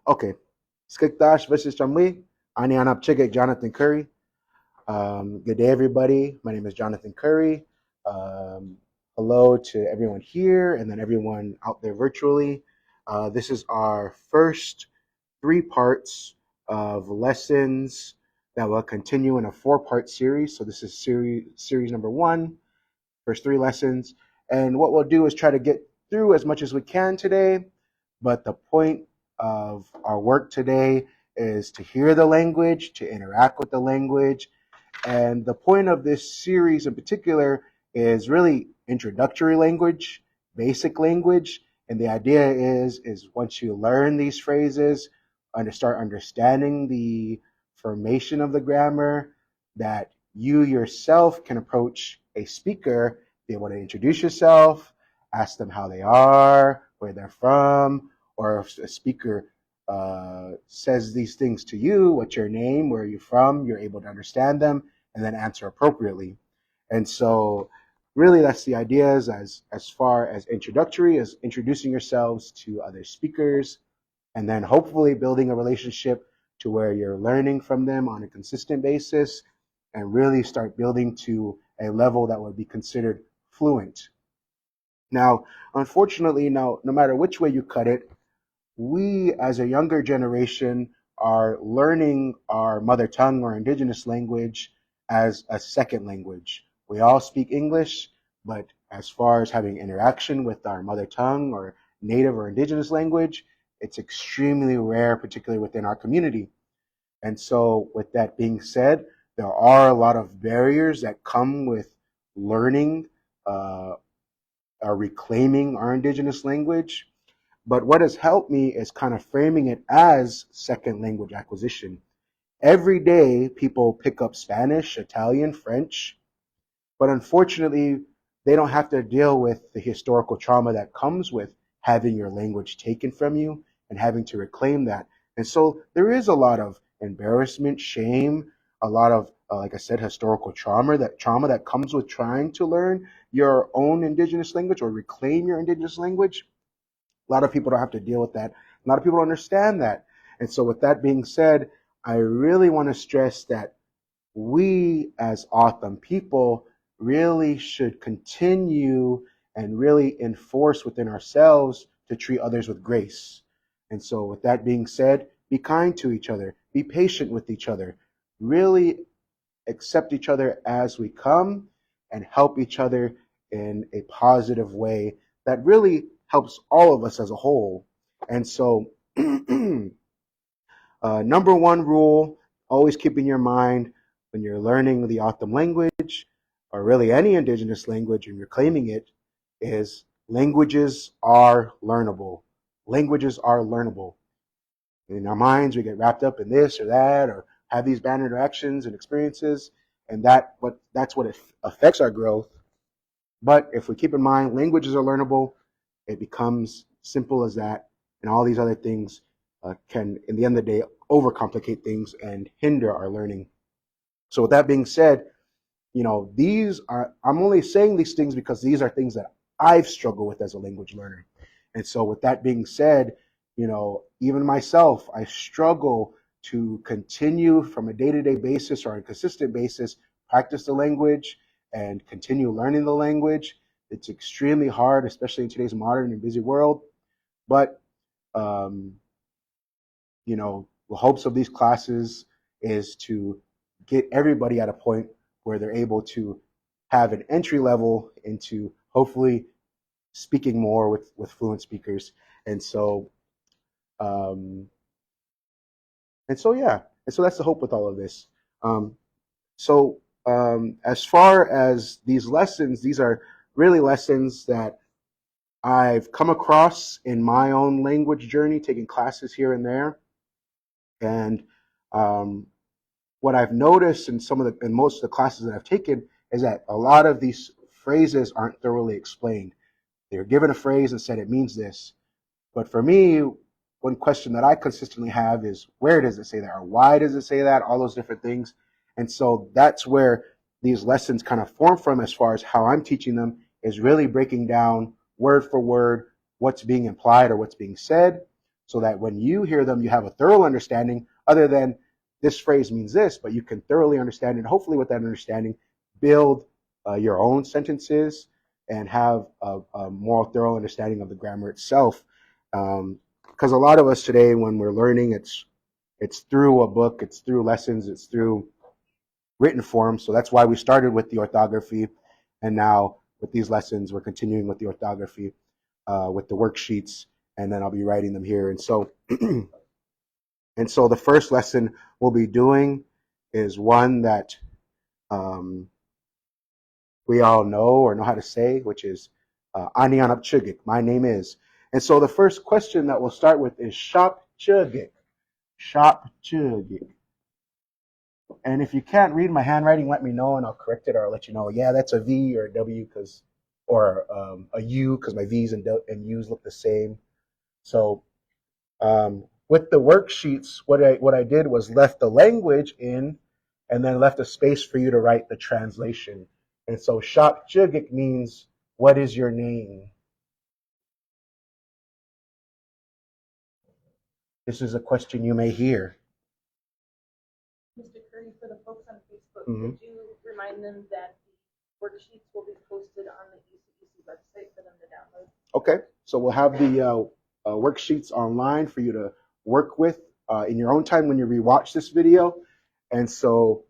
Okay. Skikdash versus Chamli. Ani Anap Chigek, Jonathan Curry. Good day, everybody. My name is Jonathan Curry. Um, Hello to everyone here and then everyone out there virtually. This is our first three parts of lessons that will continue in a four-part series. So this is series number one, first three lessons. And what we'll do is try to get through as much as we can today. But the point of our work today is to hear the language, to interact with the language. And the point of this series in particular is really introductory language, basic language. And the idea is once you learn these phrases, start understanding the formation of the grammar, that you yourself can approach a speaker, be able to introduce yourself, ask them how they are, where they're from, or if a speaker says these things to you, what's your name, where are you from, you're able to understand them and then answer appropriately. And so really that's the idea is as far as introductory, as introducing yourselves to other speakers, and then hopefully building a relationship to where you're learning from them on a consistent basis and really start building to a level that would be considered fluent. Now, unfortunately, no matter which way you cut it, we as a younger generation are learning our mother tongue or indigenous language as a second language. We all speak English, but as far as having interaction with our mother tongue or native or indigenous language, it's extremely rare, particularly within our community. And so with that being said, there are a lot of barriers that come with learning or reclaiming our indigenous language. But what has helped me is kind of framing it as second language acquisition. Every day, people pick up Spanish, Italian, French, but unfortunately, they don't have to deal with the historical trauma that comes with having your language taken from you and having to reclaim that. And so there is a lot of embarrassment, shame, a lot of, like I said, historical trauma that comes with trying to learn your own indigenous language or reclaim your indigenous language. A lot of people don't have to deal with that. A lot of people don't understand that. And so with that being said, I really want to stress that we as O'odham people really should continue and really enforce within ourselves to treat others with grace. And so with that being said, be kind to each other, be patient with each other, really accept each other as we come and help each other in a positive way that really helps all of us as a whole. And so number one rule, always keep in your mind when you're learning the O'odham language, or really any indigenous language and you're claiming it, is languages are learnable. Languages are learnable. In our minds, we get wrapped up in this or that, or have these bad interactions and experiences, and that's what affects our growth. But if we keep in mind languages are learnable, it becomes simple as that, and all these other things can, in the end of the day, overcomplicate things and hinder our learning. So with that being said, I'm only saying these things because these are things that I've struggled with as a language learner. And so with that being said, even myself, I struggle to continue from a day-to-day basis or a consistent basis, practice the language and continue learning the language. It's extremely hard, especially in today's modern and busy world. But, the hopes of these classes is to get everybody at a point where they're able to have an entry level into hopefully speaking more with fluent speakers. And so, yeah. And so that's the hope with all of this. As far as these lessons, these are really lessons that I've come across in my own language journey, taking classes here and there. And what I've noticed in most of the classes that I've taken is that a lot of these phrases aren't thoroughly explained. They're given a phrase and said it means this. But for me, one question that I consistently have is, where does it say that? Or why does it say that? All those different things. And so that's where these lessons kind of form from, as far as how I'm teaching them, is really breaking down word for word what's being implied or what's being said, so that when you hear them, you have a thorough understanding, other than this phrase means this, but you can thoroughly understand, and hopefully with that understanding, build your own sentences and have a more thorough understanding of the grammar itself. Because a lot of us today, when we're learning, it's through a book, it's through lessons, it's through written form. So that's why we started with the orthography, and now with these lessons, we're continuing with the orthography, with the worksheets, and then I'll be writing them here. And so, and so the first lesson we'll be doing is one that we all know or know how to say, which is Ani Anap Chugik. My name is. And so the first question that we'll start with is Shop Chugik. Shop Chugik. And if you can't read my handwriting, let me know and I'll correct it, or I'll let you know, yeah, that's a V or a W, or a U, because my V's and U's look the same. So with the worksheets, what I did was left the language in and then left a space for you to write the translation. And so Shop Chugik means, what is your name? This is a question you may hear. Mr. Curry, for the folks on Facebook, could you remind them that the worksheets will be posted on the ECEC website for them to download? Okay, so we'll have the worksheets online for you to work with in your own time when you rewatch this video. And so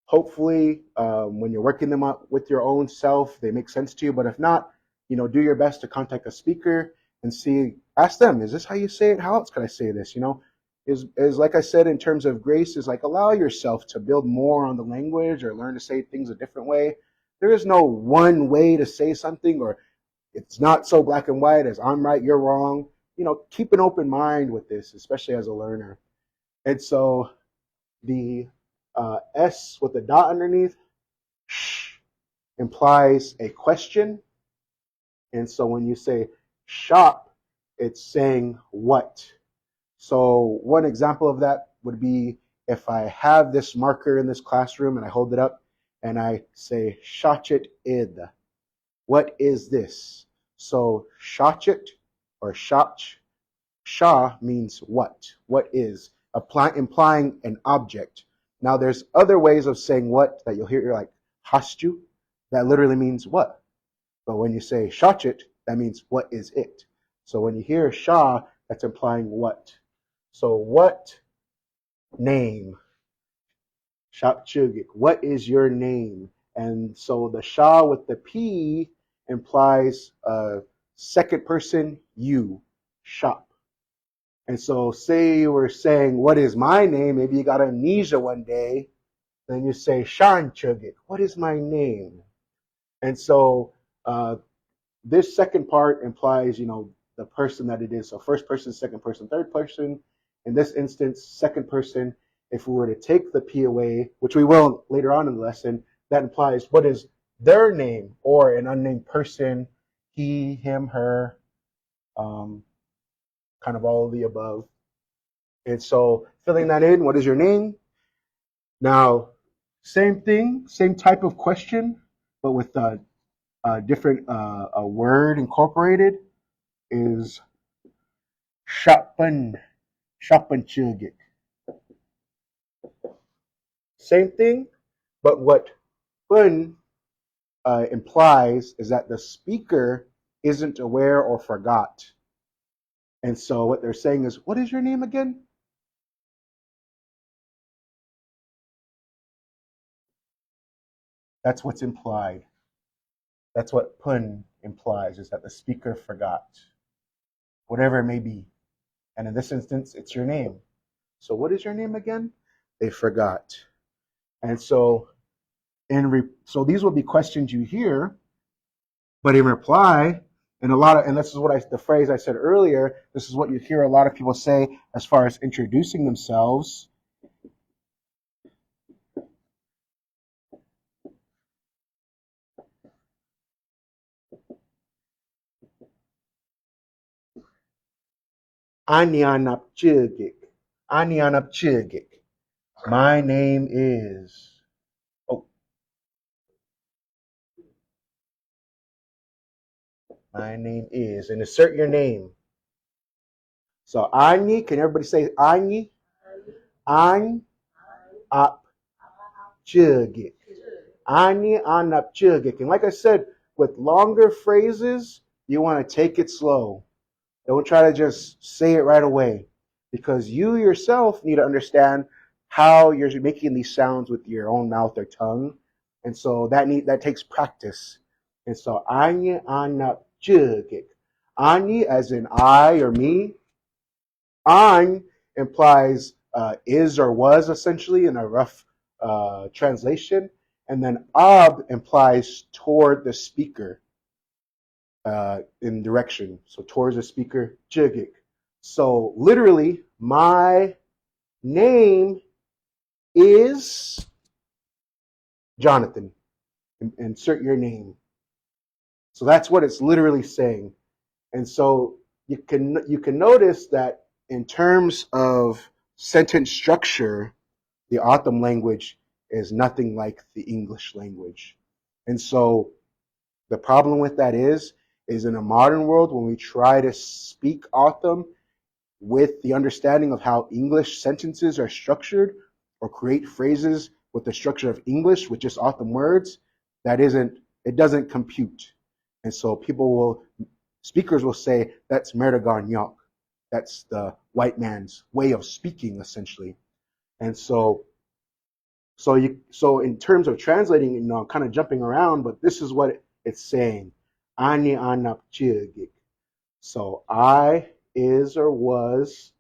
hopefully when you're working them up with your own self, they make sense to you. But if not, do your best to contact a speaker and ask them, is this how you say it? How else could I say this? Is like I said, in terms of grace, is like allow yourself to build more on the language or learn to say things a different way. There is no one way to say something, or it's not so black and white as I'm right, you're wrong. Keep an open mind with this, especially as a learner. And so the S with the dot underneath, sh, implies a question. And so when you say shop, it's saying what. So one example of that would be if I have this marker in this classroom and I hold it up and I say shachit id. What is this? So shachit or shach, sha means what. What is, implying an object. Now there's other ways of saying what that you'll hear, like hastu, that literally means what. But when you say shachit, that means what is it. So when you hear sha, that's implying what. So what name? Shop Chugik. What is your name? And so the Sha with the P implies second person you, shop. And so say you were saying, what is my name? Maybe you got amnesia one day. Then you say, Shan Chugik. What is my name? And so this second part implies, the person that it is. So first person, second person, third person. In this instance, second person. If we were to take the P away, which we will later on in the lesson, that implies what is their name, or an unnamed person, he, him, her, kind of all of the above. And so filling that in, what is your name? Now, same thing, same type of question, but with a different a word incorporated, is Shapan Chilgit. Same thing, but what Pun implies is that the speaker isn't aware or forgot. And so what they're saying is, what is your name again? That's what's implied. That's what Pun implies, is that the speaker forgot, whatever it may be. And in this instance, it's your name. So what is your name again? They forgot. And so so these will be questions you hear, but in reply, and this is the phrase I said earlier, this is what you hear a lot of people say as far as introducing themselves. Anyanap Chigik. Anyanap Chigik. My name is. My name is, and insert your name. So Ani, can everybody say Ani? An ap chugik. Ani an ap chugik. And like I said, with longer phrases, you want to take it slow. Don't try to just say it right away, because you yourself need to understand how you're making these sounds with your own mouth or tongue. And so that takes practice. And so Ani an ap chugik. Ani as in I or me. An implies is or was, essentially, in a rough translation. And then ab implies toward the speaker in direction. So towards the speaker, jigik. So literally, my name is Jonathan. Insert your name. So that's what it's literally saying. And so you can notice that in terms of sentence structure, the O'odham language is nothing like the English language. And so the problem with that is in a modern world, when we try to speak O'odham with the understanding of how English sentences are structured, or create phrases with the structure of English with just O'odham words, it doesn't compute. And so speakers will say, that's Merdagan Yok. That's the white man's way of speaking, essentially. And so in terms of translating, I'm kind of jumping around, but this is what it's saying. Ani anap chigik. So I is or was,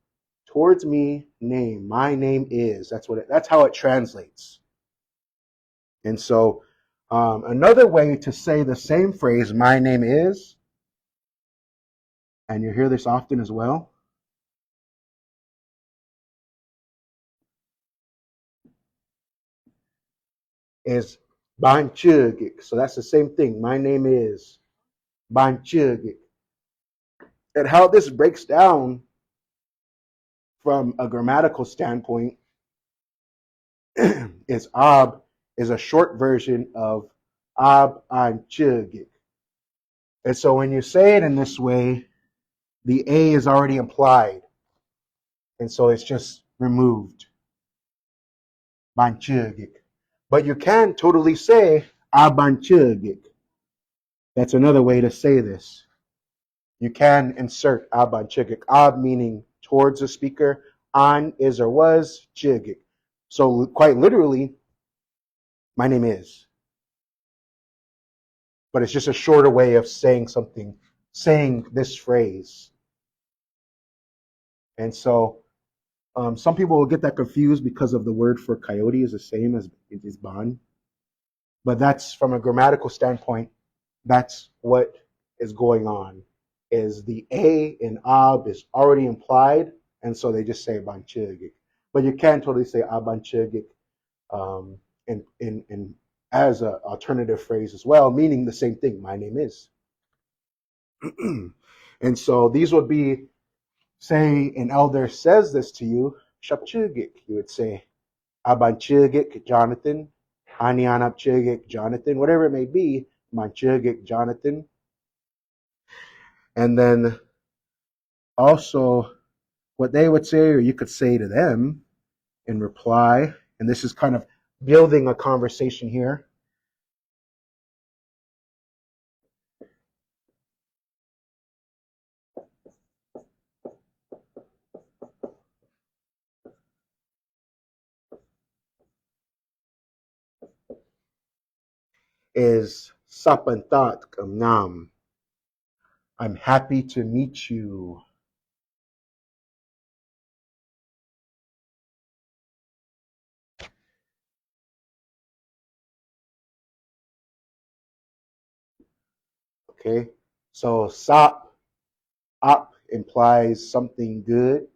towards me, name. My name is. That's how it translates. And so another way to say the same phrase, my name is, and you hear this often as well, is Banchugik. So that's the same thing. My name is Banchugik. And how this breaks down from a grammatical standpoint is Ab is a short version of Ab Anchugik. And so when you say it in this way, the A is already implied. And so it's just removed. Banchugik. But you can totally say Abanchugik. That's another way to say this. You can insert Abanchugik. Ab meaning towards the speaker. An is or was. Chugik. So quite literally, my name is. But it's just a shorter way of saying this phrase. And so some people will get that confused because of the word for coyote is the same as it is ban. But that's, from a grammatical standpoint, that's what is going on. Is the A in ab is already implied, and so they just say banchugik. But you can totally say abanchugik in as an alternative phrase as well, meaning the same thing. My name is. And so these would be, say an elder says this to you, shapchugik, you would say abanchugik Jonathan, anianapchugik Jonathan, whatever it may be, manchugik Jonathan. And then also what they would say, or you could say to them in reply, and this is kind of building a conversation here. Is sapantat nam. I'm happy to meet you. Okay, so sap, up implies something good.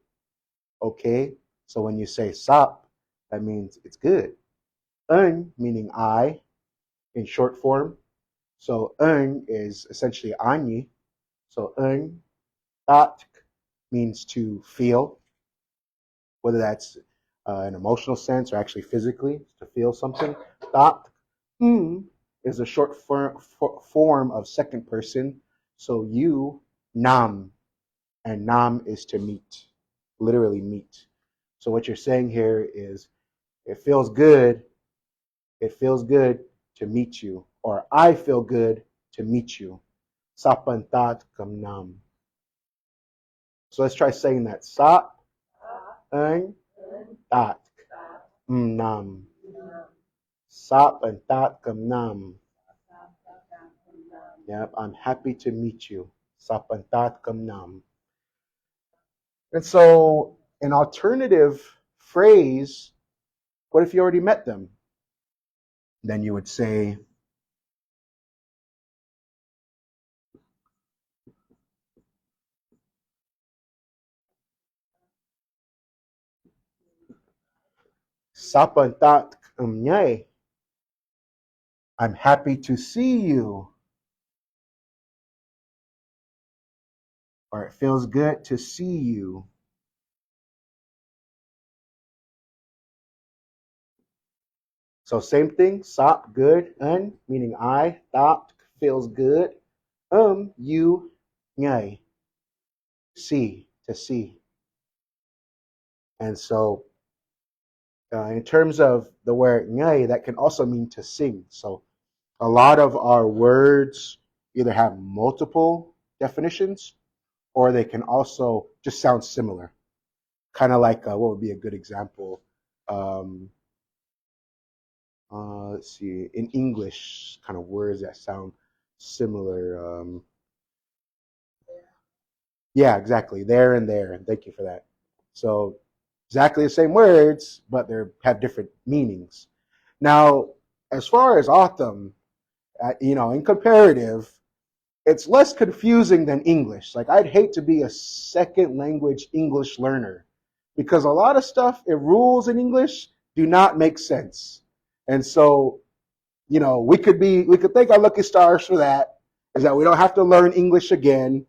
Okay, so when you say sap, that means it's good. Un meaning I in short form. So un is essentially ani. So un, tat means to feel, whether that's an emotional sense or actually physically, to feel something. Tat is a short form of second person. So you, nam. and nam is to meet, literally meet. So what you're saying here is, it feels good to meet you, or I feel good to meet you. Sapantat kam nam. So let's try saying that. Sap and tat nam. Sap and tat kam nam. Yep, I'm happy to meet you. Sap and tat kam nam. And so an alternative phrase, what if you already met them? Then you would say, Sapantat kamnyay. I'm happy to see you. Or it feels good to see you. So same thing, sap, good, un, meaning I, tat, feels good, you, nyay, see, to see. And so in terms of the word nyay, that can also mean to sing. So a lot of our words either have multiple definitions, or they can also just sound similar. Kind of like, what would be a good example? Let's see, in English, kind of words that sound similar. Yeah, exactly. There and there. And thank you for that. So exactly the same words, but they have different meanings. Now, as far as autumn, in comparative, it's less confusing than English. Like, I'd hate to be a second language English learner, because a lot of stuff, it rules in English do not make sense. And so, we could thank our lucky stars for that, is that we don't have to learn English again.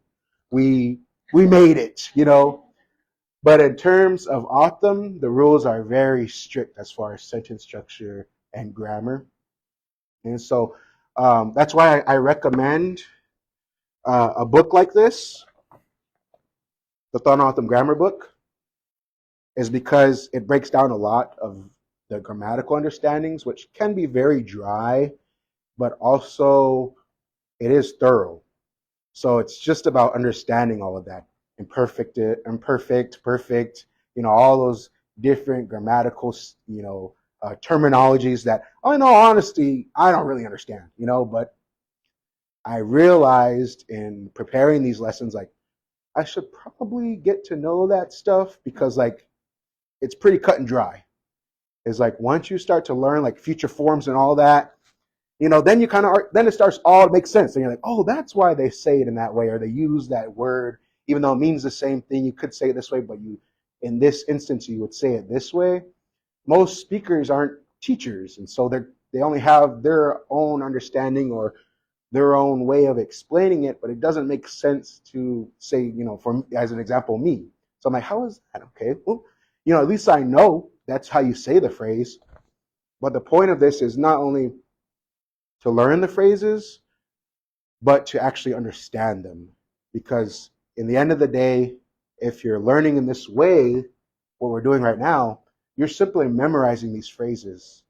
We made it. But in terms of autumn, the rules are very strict as far as sentence structure and grammar. And so that's why I recommend a book like this, the Thorn Autumn Grammar Book, is because it breaks down a lot of the grammatical understandings, which can be very dry, but also it is thorough. So it's just about understanding all of that. Imperfect, perfect, all those different grammatical, terminologies that, in all honesty, I don't really understand, but I realized in preparing these lessons, like, I should probably get to know that stuff, because, like, it's pretty cut and dry. It's like, once you start to learn, like, future forms and all that, then then it starts all to make sense. And you're like, oh, that's why they say it in that way, or they use that word, even though it means the same thing. You could say it this way, but in this instance, you would say it this way. Most speakers aren't teachers, and so they only have their own understanding or their own way of explaining it, but it doesn't make sense to say, for, as an example, me. So I'm like, how is that? Okay, well, at least I know that's how you say the phrase. But the point of this is not only to learn the phrases, but to actually understand them. Because in the end of the day, if you're learning in this way, what we're doing right now, you're simply memorizing these phrases.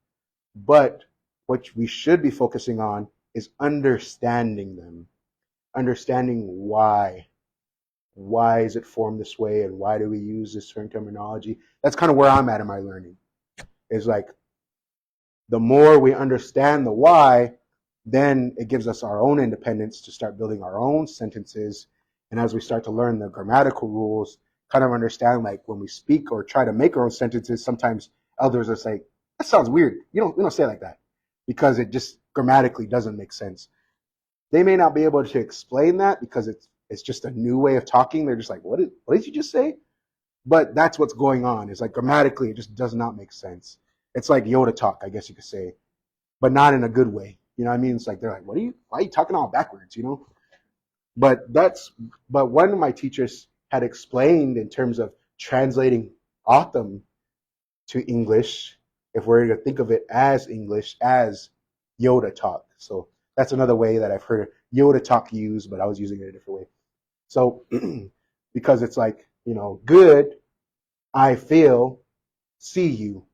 But what we should be focusing on is understanding them, understanding why. Why is it formed this way, and why do we use this certain terminology? That's kind of where I'm at in my learning. Is like, the more we understand the why, then it gives us our own independence to start building our own sentences. And as we start to learn the grammatical rules, kind of understand, like, when we speak or try to make our own sentences, sometimes elders will say, that sounds weird. We don't say it like that, because it just grammatically doesn't make sense. They may not be able to explain that, because it's just a new way of talking. They're just like, what did you just say? But that's what's going on. It's like, grammatically, it just does not make sense. It's like Yoda talk, I guess you could say, but not in a good way. You know what I mean? It's like, they're like, why are you talking all backwards, But one of my teachers had explained, in terms of translating autumn to English, if we're to think of it as English, as Yoda talk. So that's another way that I've heard Yoda talk used, but I was using it a different way. So because it's like, good, I feel, see you,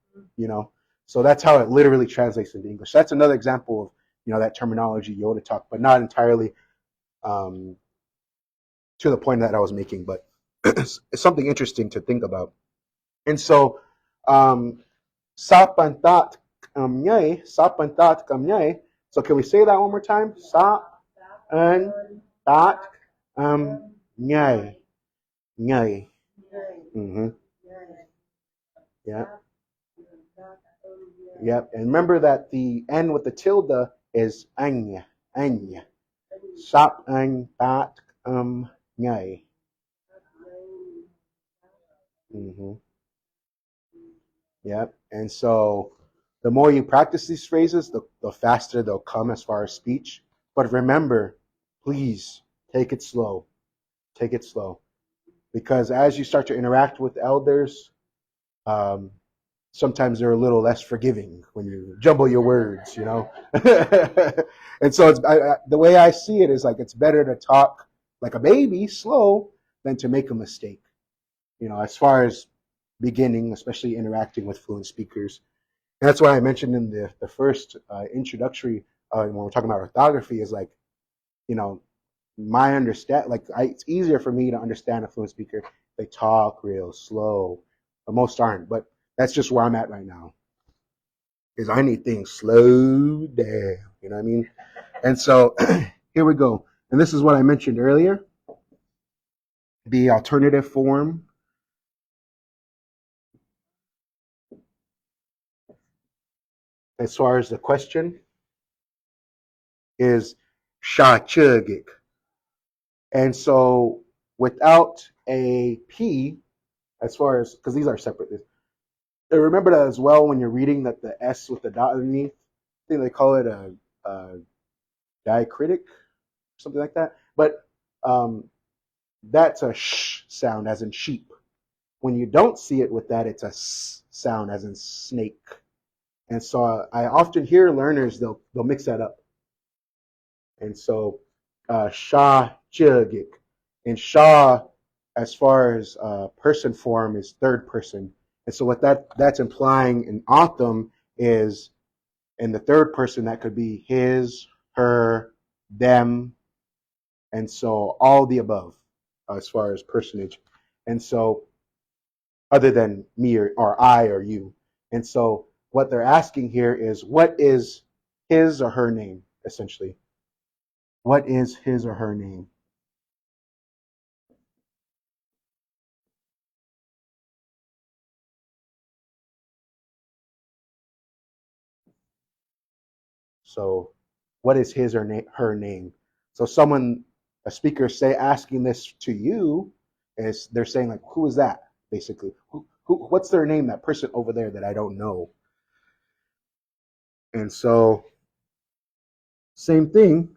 So that's how it literally translates into English. That's another example of, that terminology, Yoda talk, but not entirely to the point that I was making, but it's something interesting to think about. And so, sa pantat kamyay, sa pantat kamyay. So can we say that one more time? Sa pantat kamyay. Nyay. Mm-hmm. Yeah. Yep. And remember that the N with the tilde is anya. Anya. Sap ang pat nyay. Mm-hmm. Yep. And so the more you practice these phrases, the faster they'll come as far as speech. But remember, please take it slow. Take it slow. Because as you start to interact with elders, sometimes they're a little less forgiving when you jumble your words, And so the way I see it is like it's better to talk like a baby, slow, than to make a mistake. As far as beginning, especially interacting with fluent speakers. And that's why I mentioned in the first introductory, when we're talking about orthography, is like, my it's easier for me to understand a fluent speaker. They talk real slow, but most aren't. But that's just where I'm at right now. Is I need things slowed down. You know what I mean? And so here we go. And this is what I mentioned earlier. The alternative form. As far as the question is shachugik. And so without a P, as far as, because these are separate, remember that as well when you're reading that the S with the dot underneath, I think they call it a diacritic, something like that. But that's a sh sound, as in sheep. When you don't see it with that, it's a s sound, as in snake. And so I often hear learners, they'll mix that up. And so Shah Chigik. And Shah, as far as person form, is third person. And so what that's implying in Autumn is in the third person, that could be his, her, them, and so all the above as far as personage. And so other than me or I or you. And so what they're asking here is, what is his or her name, essentially? What is his or her name? So what is his or her name? So a speaker asking this to you, is they're saying like, who is that? Basically, what's their name? That person over there that I don't know. And so same thing.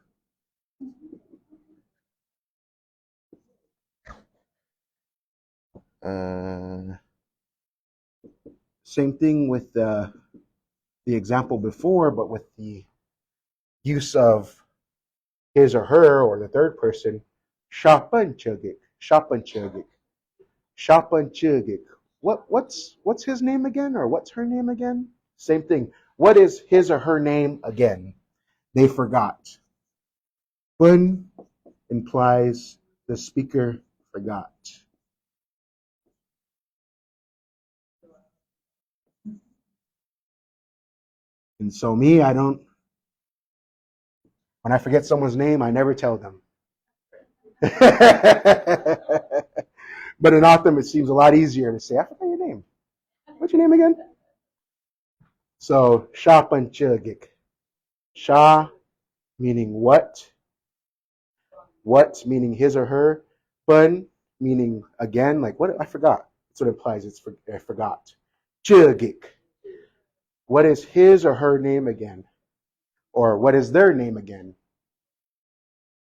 Same thing with the example before, but with the use of his or her or the third person. Shapanchugik, Shapanchugik, Shapanchugik. What's his name again, or what's her name again? Same thing. What is his or her name again? They forgot. Bun implies the speaker forgot. And so me, when I forget someone's name, I never tell them. But in Autumn, it seems a lot easier to say, I forgot your name. What's your name again? So, Sha Panchagik. Sha meaning what? What meaning his or her? Pan meaning again, like what? I forgot. That's what it implies. I forgot. Chagik. What is his or her name again? Or what is their name again?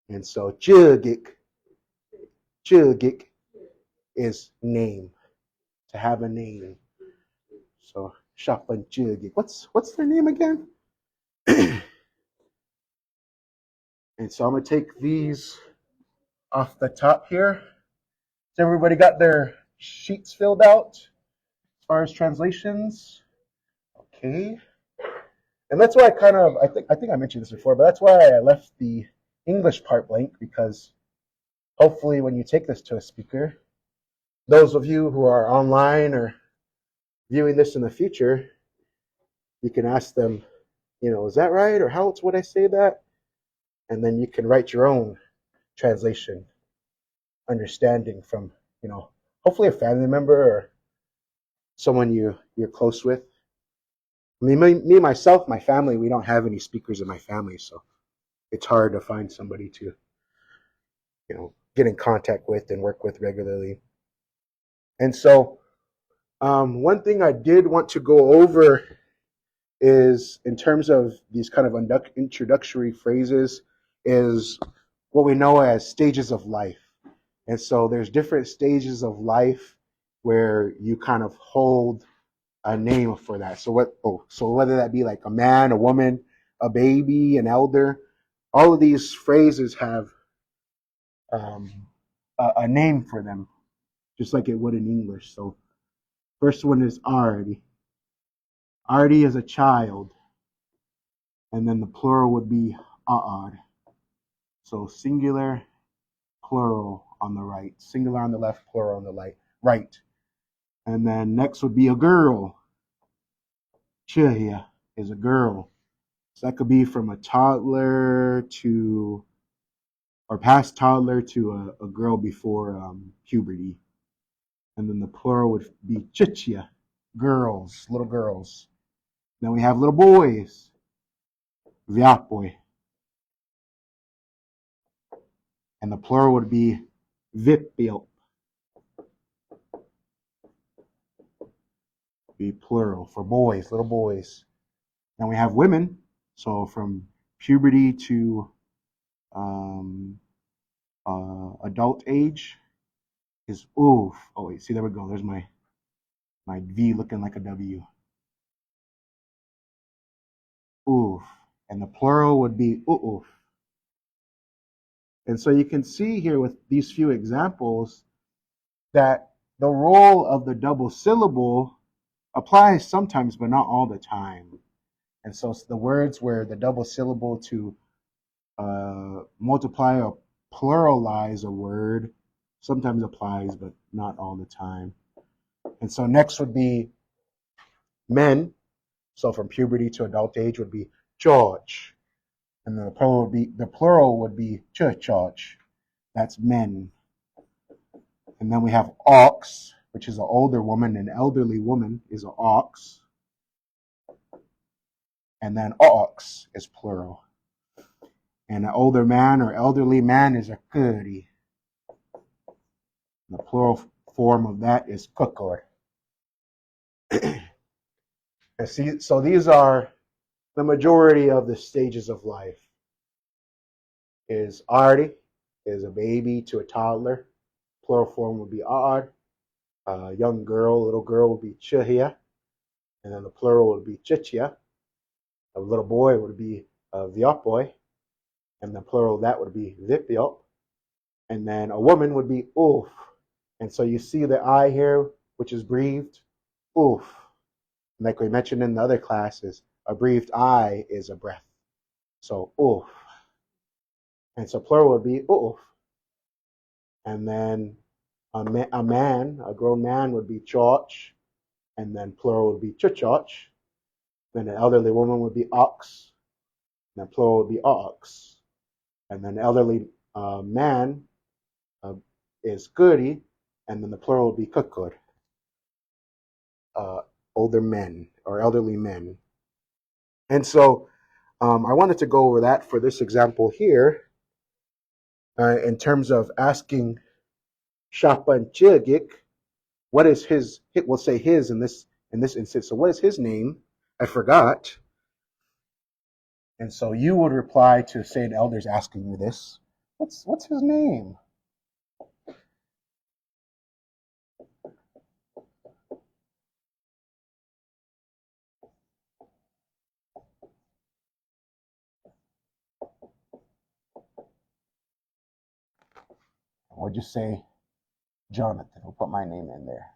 And so, Chagik is name, to have a name. So Shapanchugik. What's their name again? And so I'm gonna take these off the top here. So everybody got their sheets filled out as far as translations? Okay. And that's why I think I mentioned this before, but that's why I left the English part blank, because hopefully when you take this to a speaker, those of you who are online or viewing this in the future, you can ask them, is that right? Or how else would I say that? And then you can write your own translation, understanding from, hopefully a family member or someone you're close with. I mean, me myself, my family, we don't have any speakers in my family, so it's hard to find somebody to, get in contact with and work with regularly. And so, one thing I did want to go over is, in terms of these kind of introductory phrases, is what we know as stages of life. And so there's different stages of life where you kind of hold a name for that. So whether that be like a man, a woman, a baby, an elder, all of these phrases have a name for them, just like it would in English. So first one is Ardi. Ardi is a child, and then the plural would be Aad. So singular, plural on the right, singular on the left, plural on the right. And then next would be a girl. Chihia is a girl. So that could be from a toddler to, or past toddler to a girl before puberty. And then the plural would be chichia, girls, little girls. Then we have little boys, viapoy. And the plural would be vipiop, be plural for boys, little boys. Then we have women, so from puberty to adult age is oof. Oh wait, see, there we go. There's my V looking like a W. Oof. And the plural would be oof. And so you can see here with these few examples that the role of the double syllable applies sometimes, but not all the time. And so the words where the double syllable to multiply or pluralize a word sometimes applies, but not all the time. And so next would be men. So from puberty to adult age would be George. And the plural would be George. That's men. And then we have ox, which is an older woman. An elderly woman is an ox. And then ox is plural. And an older man or elderly man is a curry. The plural form of that is kukor. So these are the majority of the stages of life. Is ardi, is a baby to a toddler. Plural form would be aad. A young girl, little girl would be chihia. And then the plural would be chichia. A little boy would be viapoy. And the plural of that would be vipiop. And then a woman would be oof. And so you see the I here, which is breathed, oof. Like we mentioned in the other classes, a breathed I is a breath. So oof. And so plural would be oof. And then a grown man would be chorch. And then plural would be chuchoch. Then an elderly woman would be ox. And then plural would be ox. And then elderly man is kuri. And then the plural would be kukur. Older men or elderly men. And so I wanted to go over that for this example here in terms of asking Shapan Chigik, what is his, we'll say his in this instance. So what is his name? I forgot. And so you would reply to, say, an elder's asking you this. What's his name? Or just say, Jonathan. We'll put my name in there.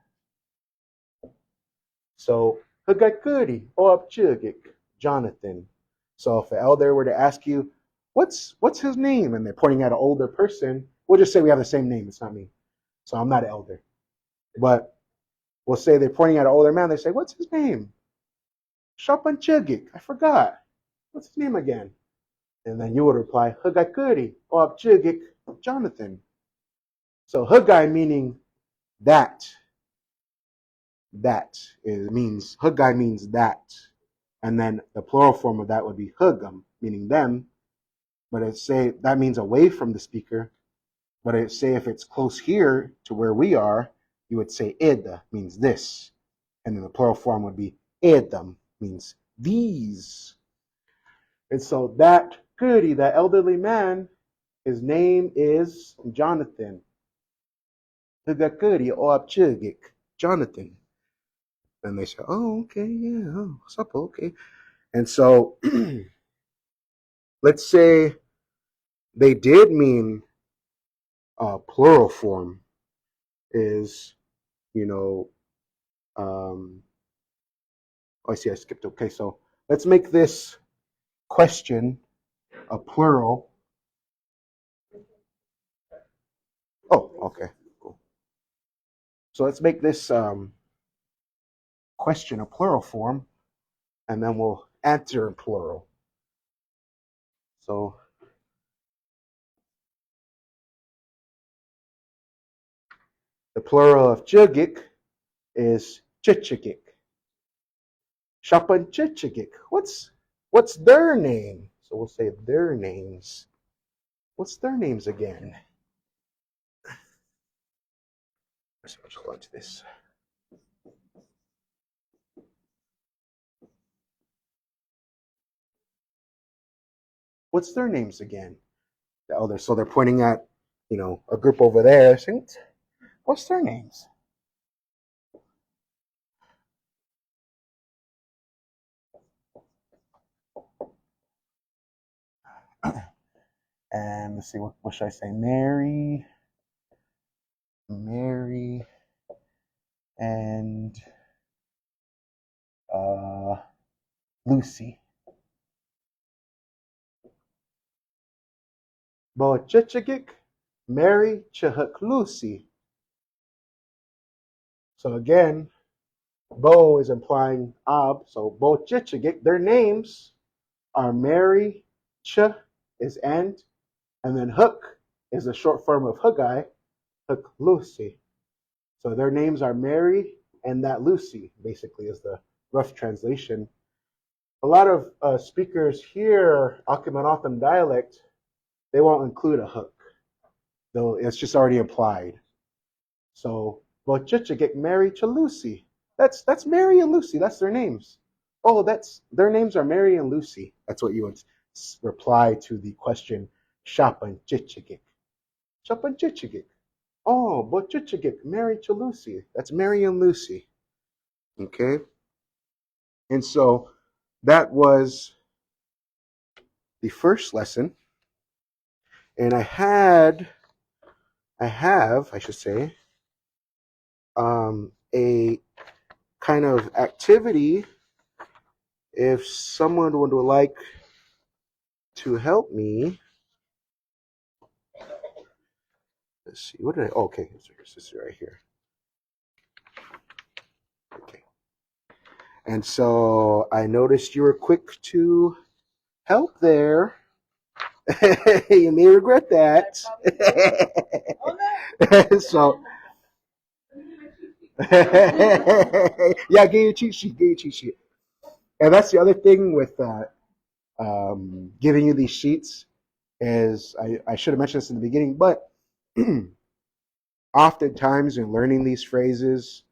So, Hagakuri Oabchugik, Jonathan. So if an elder were to ask you, what's his name? And they're pointing at an older person, we'll just say we have the same name. It's not me. So I'm not an elder. But we'll say they're pointing at an older man. They say, what's his name? Shapanchugik. I forgot. What's his name again? And then you would reply, Hagakuri Oabchugik, Jonathan. So Hagai meaning that. That means Hagai means that. And then the plural form of that would be Hugam, meaning them. But it say that means away from the speaker. But it say if it's close here to where we are, you would say Eda, means this. And then the plural form would be Edam, means these. And so that Kuri, that elderly man, his name is Jonathan. Hugakuri Oabchugik, Jonathan. And they say, oh, okay, yeah, oh, what's up, okay. And so let's say they did mean plural form is, oh, I see I skipped. Okay, so let's make this question a plural. Oh, okay, cool. So let's make this question a plural form, and then we'll answer in plural. So the plural of chugik is chichigik. Shapan chichigik. What's their name? So we'll say their names. What's their names again? Let's go into this. What's their names again? The elders. So they're pointing at, a group over there, saying, what's their names? And let's see, what should I say? Mary, and Lucy. Bo Chichigik, Mary Chihuk Lucy. So again, Bo is implying Ab. So Bo Chichigik, their names are Mary, Ch is and then Hook is a short form of Hugai, Hook Lucy. So their names are Mary and that Lucy, basically, is the rough translation. A lot of speakers here, Akimanotham dialect, they won't include a hook, though it's just already implied. So, Bochichigik Mary to Lucy. That's Mary and Lucy. That's their names. Oh, their names are Mary and Lucy. That's what you would reply to the question, Shapan Chichigik. Shapan Chichigik. Oh, Bochichigik Mary to Lucy. That's Mary and Lucy. Okay? And so that was the first lesson. And I have, I should say, a kind of activity. If someone would like to help me, let's see, what did I, oh, okay, this is right here. Okay. And so I noticed you were quick to help there. You may regret that. So, yeah, get your cheat sheet. And that's the other thing with giving you these sheets is I should have mentioned this in the beginning, but oftentimes in learning these phrases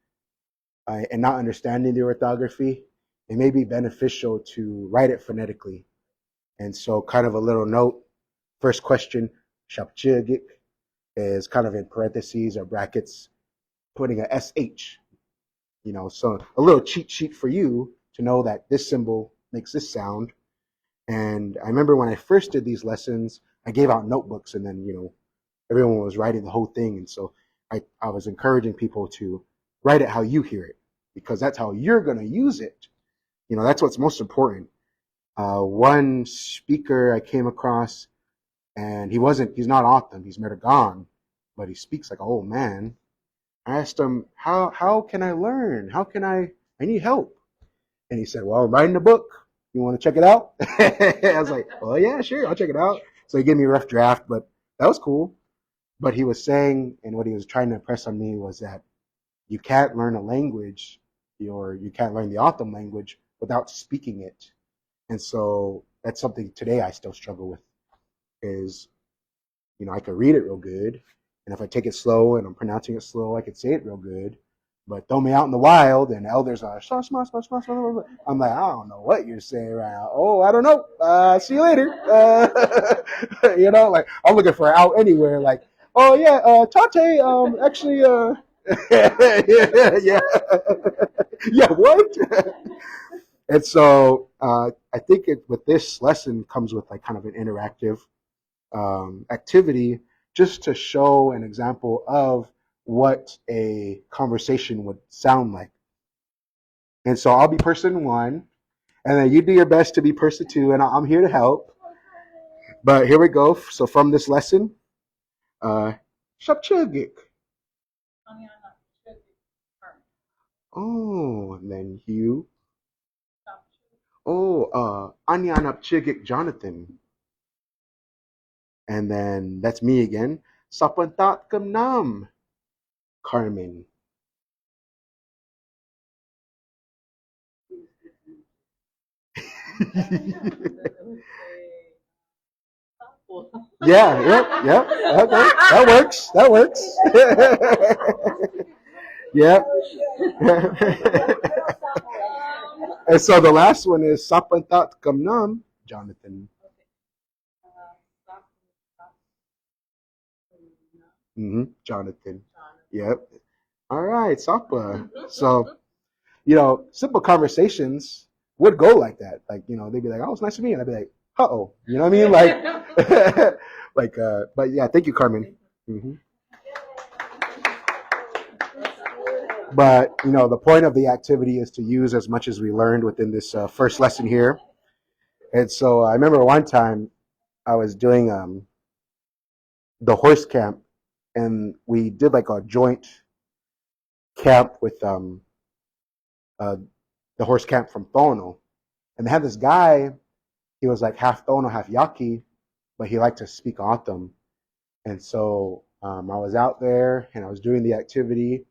and not understanding the orthography, it may be beneficial to write it phonetically. And so kind of a little note, first question, shapchigik, is kind of in parentheses or brackets, putting a SH, so a little cheat sheet for you to know that this symbol makes this sound. And I remember when I first did these lessons, I gave out notebooks and then, everyone was writing the whole thing. And so I was encouraging people to write it how you hear it, because that's how you're going to use it. That's what's most important. One speaker I came across, and he's not O'odham, he's Metagon, but he speaks like an old man. I asked him, how can I learn? I need help. And he said, well, I'm writing a book. You want to check it out? I was like, oh yeah, sure, I'll check it out. So he gave me a rough draft, but that was cool. But he was saying, and what he was trying to impress on me was that you can't learn a language, or you can't learn the O'odham language without speaking it. And so that's something today I still struggle with, is, I could read it real good. And if I take it slow and I'm pronouncing it slow, I could say it real good. But throw me out in the wild, and elders are, I'm like, I don't know what you're saying right now. Oh, I don't know. See you later. Like, I'm looking for an out anywhere. Like, oh yeah, Tate, actually, yeah, yeah, what? And so I think with this lesson comes with like kind of an interactive activity, just to show an example of what a conversation would sound like. And so I'll be person one, and then you do your best to be person two, and I'm here to help. But here we go. So from this lesson, Shapchugik. Oh, and then Hugh. Oh, Anyanapchigik Jonathan. And then that's me again. Sapantat Kamnam, Carmen. Yeah, yep. Okay, that works. That works. Yep. And so the last one is Sapantat Kamnam, Jonathan. Jonathan. Yep. All right, Sapa. So, simple conversations would go like that. Like, they'd be like, oh, it's nice to meet you. And I'd be like, uh-oh. You know what I mean? Like, but yeah, thank you, Carmen. But, the point of the activity is to use as much as we learned within this first lesson here. And so I remember one time I was doing the horse camp, and we did like a joint camp with the horse camp from Tono. And they had this guy, he was like half Tono, half Yaqui, but he liked to speak O'odham. And so I was out there and I was doing the activity,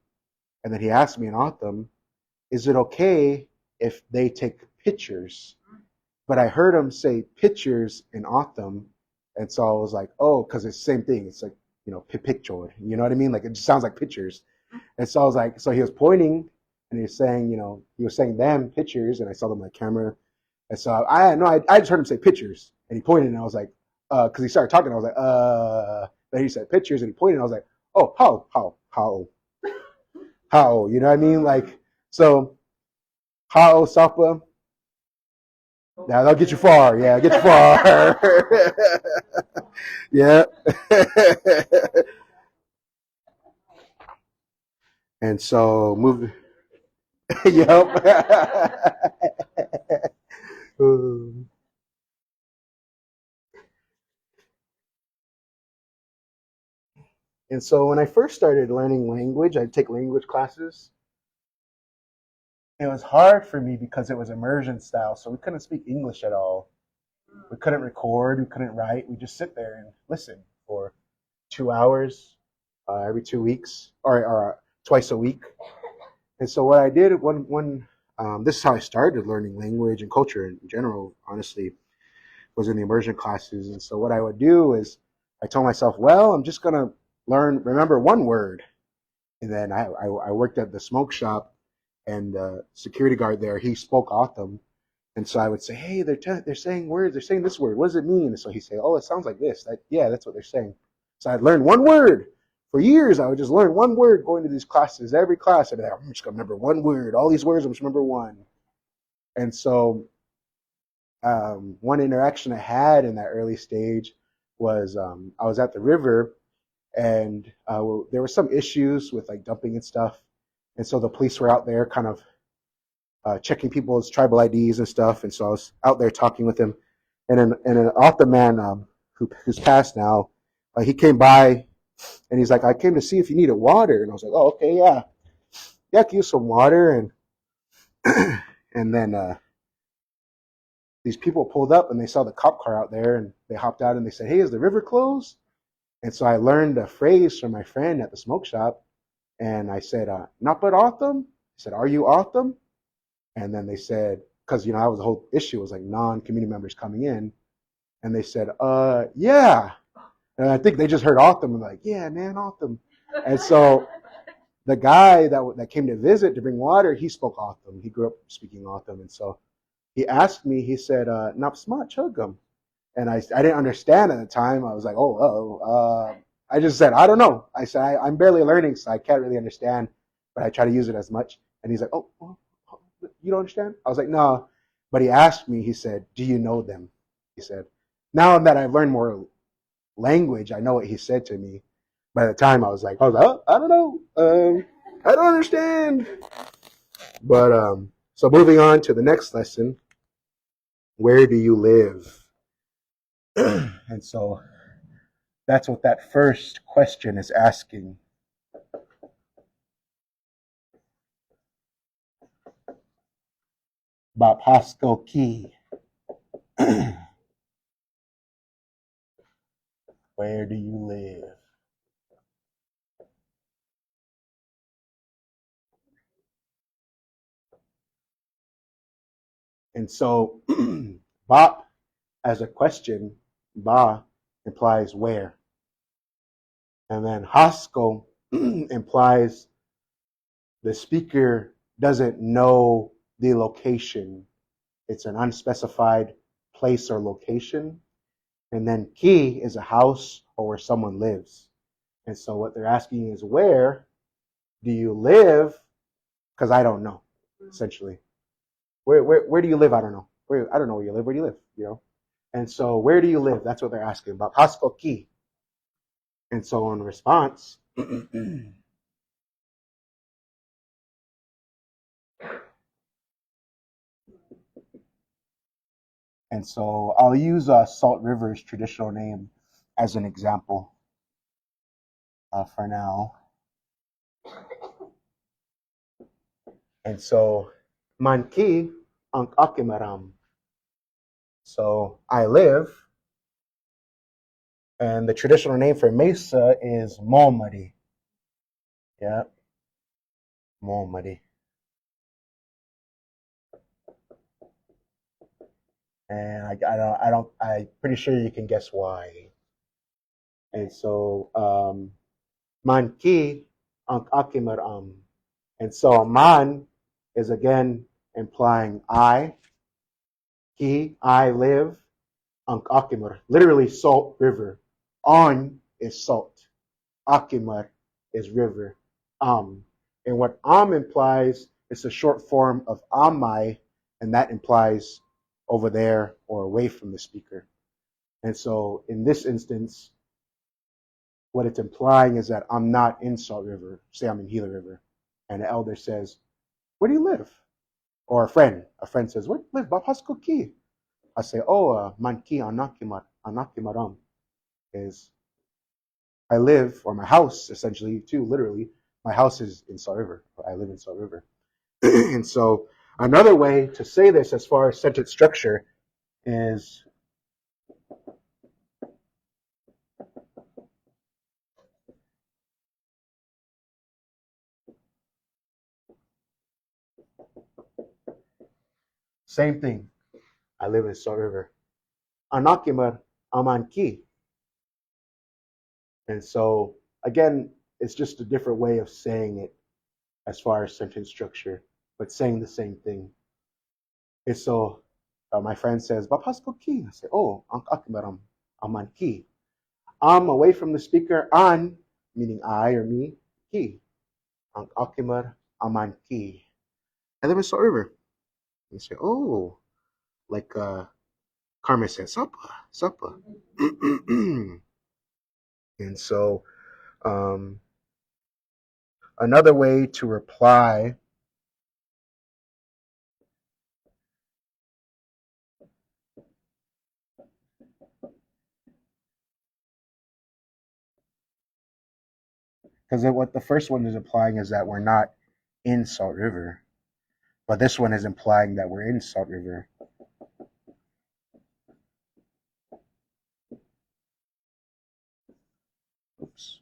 and then he asked me in O'odham, is it okay if they take pictures? But I heard him say pictures in O'odham, and so I was like, oh, because it's the same thing. It's like, picture. You know what I mean? Like, it just sounds like pictures. And so I was like, so he was pointing, and he was saying, he was saying them pictures, and I saw them on the camera. And so I just heard him say pictures, and he pointed, and I was like, because he started talking, I was like, then he said pictures, and he pointed, and I was like, oh, how, you know what I mean? Like, so, how, Sapa, now that'll get you far. Yeah, get you far. Yeah. And so move. Yep. And so when I first started learning language, I'd take language classes. It was hard for me because it was immersion style, so we couldn't speak English at all. We couldn't record, we couldn't write. We just sit there and listen for 2 hours every 2 weeks, or twice a week. And so what I did this is how I started learning language and culture in general, honestly, was in the immersion classes. And so what I would do is I told myself, well, I'm just going to remember one word. And then I worked at the smoke shop, and the security guard there, he spoke O'odham. And so I would say, hey, they're saying words. They're saying this word. What does it mean? And so he'd say, oh, it sounds like this. Yeah, that's what they're saying. So I'd learn one word. For years, I would just learn one word going to these classes. Every class, I'd be like, I'm just going to remember one word. All these words, I'm just remember one. And so one interaction I had in that early stage was I was at the river, and there were some issues with like dumping and stuff, and so the police were out there kind of checking people's tribal IDs and stuff, and so I was out there talking with him, and an author man who's passed now, he came by, and he's like, I came to see if you needed water, and I was like, oh, okay, yeah, I can use some water, and then these people pulled up and they saw the cop car out there, and they hopped out and they said, hey, is the river closed? And so I learned a phrase from my friend at the smoke shop, and I said, not but O'odham? I said, are you O'odham? And then they said, because that was the whole issue, was like non-community members coming in, and they said, yeah. And I think they just heard O'odham and like, yeah, man, O'odham. And so the guy that came to visit to bring water, he spoke O'odham. He grew up speaking O'odham, and so he asked me. He said, "Napsmat chugam," and I didn't understand at the time. I was like, I just said, I don't know. I said, I'm barely learning, so I can't really understand, but I try to use it as much. And he's like, oh, you don't understand? I was like, no. But he asked me. He said, do you know them? He said, now that I've learned more language, I know what he said to me. By the time I was like, oh, I don't know. I don't understand. But so moving on to the next lesson, where do you live? And so that's what that first question is asking. Bapasko ki. Where do you live? And so Bap as a question, Ba implies where. And then Hasko implies the speaker doesn't know the location. It's an unspecified place or location. And then Ki is a house or where someone lives. And so what they're asking is, where do you live? Because I don't know, essentially. Where do you live? I don't know. I don't know where you live. Where do you live? And so where do you live? That's what they're asking about. Hasko Ki. And so in response, and so I'll use Salt River's traditional name as an example for now. And so Manki Ank Akimaram. So I live, and the traditional name for Mesa is Momadi. Yeah, Momadi. And I'm pretty sure you can guess why. And so Manki Ank Akimaram. And so man is again implying I. Ki, I live. Ank Akimar, literally salt river. On is salt. Akimar is river. And what implies is a short form of Amai, and that implies over there or away from the speaker. And so in this instance, what it's implying is that I'm not in Salt River. Say I'm in Gila River. And the elder says, where do you live? Or a friend says, where do you live? Bapasko Ki. I say, Manki Anakimaram is I live, or my house essentially too, literally, my house is in Salt River, or I live in Salt River. And so another way to say this as far as sentence structure is same thing. I live in Salt River. Anakimar Amanki. And so again, it's just a different way of saying it as far as sentence structure, but saying the same thing. And so my friend says, Bapasko ki. I say, Akimaram Aman ki. I'm away from the speaker, an, meaning I or me, ki. Ang Akimar Aman ki. And then it's Salt River. You say, like Carmen said, Sapa. And so Another way to reply because what the first one is implying is that we're not in Salt River, but this one is implying that we're in Salt River. Oops.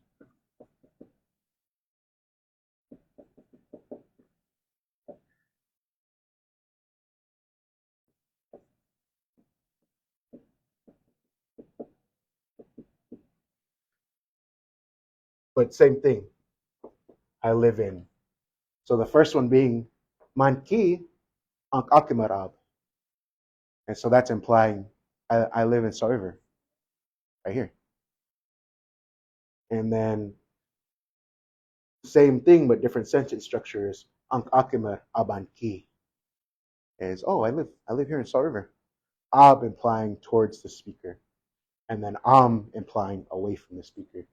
But same thing, I live in. So the first one being Manki ang Akimarab. And so that's implying I live in Salt River, right here. And then same thing, but different sentence structures. Ang Akimar Abanki is, oh, I live here in Salt River. Ab implying towards the speaker, and then implying away from the speaker.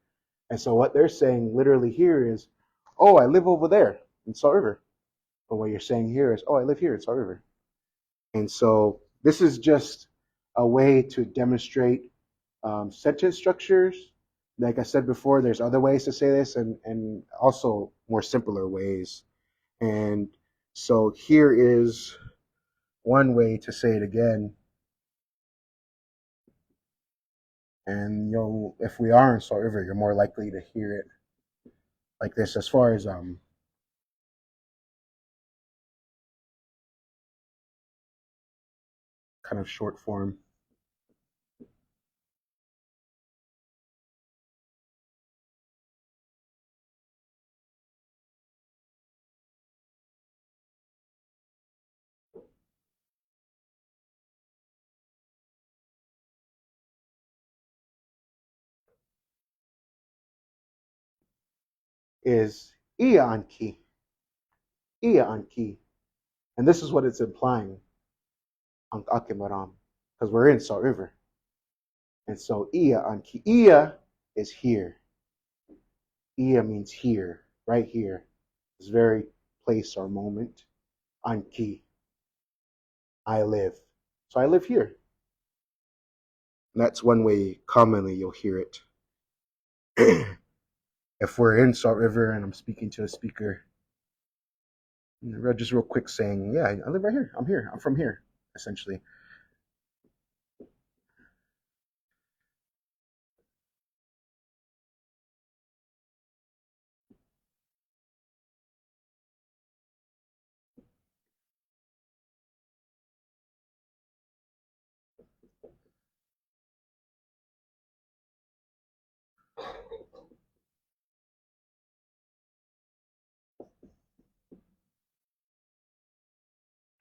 And so what they're saying literally here is, oh, I live over there in Salt River. But what you're saying here is, oh, I live here in Salt River. And so this is just a way to demonstrate sentence structures. Like I said before, there's other ways to say this and also more simpler ways. And so here is one way to say it again. And if we are in Salt River, you're more likely to hear it like this. As far as kind of short form. Is Ia Anki. Ia Anki. And this is what it's implying. Ang Akimaram. Because we're in Salt River. And so Ia Anki. Ia is here. Ia means here, right here. This very place or moment. Anki. I live. So I live here. And that's one way commonly you'll hear it. If we're in Salt River and I'm speaking to a speaker, just real quick saying, yeah, I live right here. I'm here. I'm from here, essentially.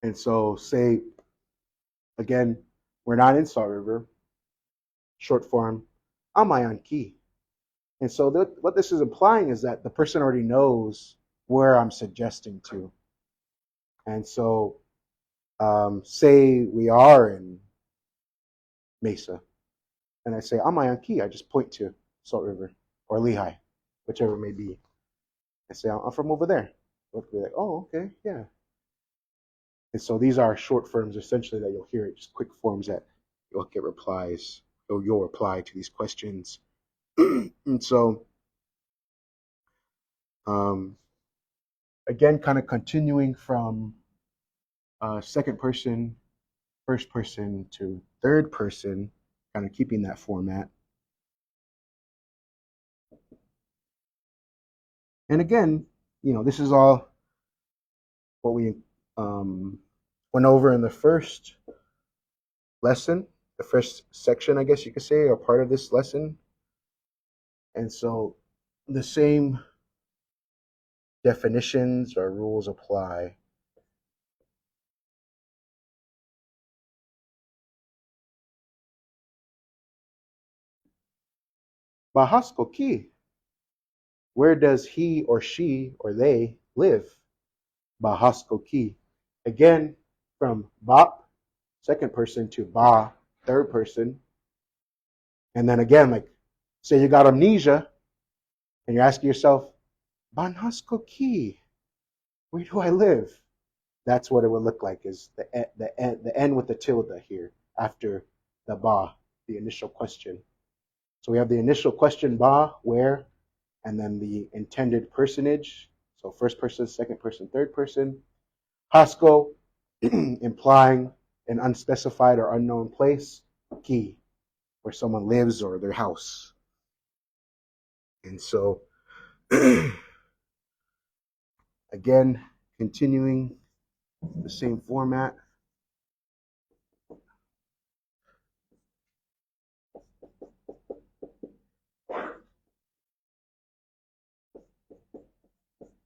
And so say, again, we're not in Salt River. Short form, Amayan Key. And so what this is implying is that the person already knows where I'm suggesting to. And so say we are in Mesa. And I say, Amayan Key. I just point to Salt River or Lehigh, whichever it may be. I say, I'm from over there. They'll be like, oh, okay, yeah. And so these are short forms essentially that you'll hear it, just quick forms that you'll get replies, or you'll reply to these questions. And so, again, kind of continuing from second person, first person to third person, kind of keeping that format. And again, this is all what we went over in the first lesson, the first section, I guess you could say, or part of this lesson. And so the same definitions or rules apply. Bahasko ki. Where does he or she or they live? Bahasko ki. Again, from bap, second person, to ba, third person. And then again, like say you got amnesia, and you're asking yourself, Banhasko Key, where do I live? That's what it would look like, is the N with the tilde here after the ba, the initial question. So we have the initial question ba, where, and then the intended personage. So first person, second person, third person. Hasko, implying an unspecified or unknown place. Ki, where someone lives or their house. And so, again, continuing the same format.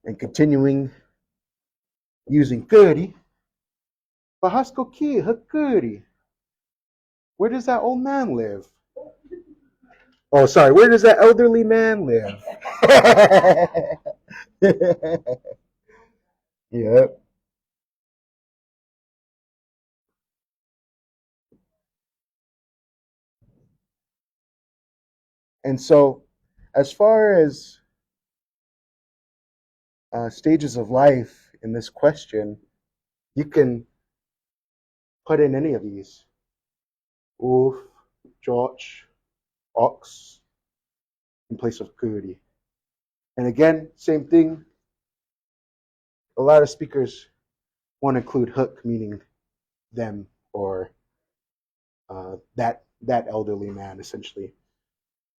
And continuing using Kuri. Bahasko Ki, Hakuri. Where does that old man live? Oh, sorry. Where does that elderly man live? Yep. And so, as far as stages of life in this question, you can put in any of these. Oof, George, Ox, in place of Kuri. And again, same thing. A lot of speakers want to include hook, meaning them or that elderly man, essentially,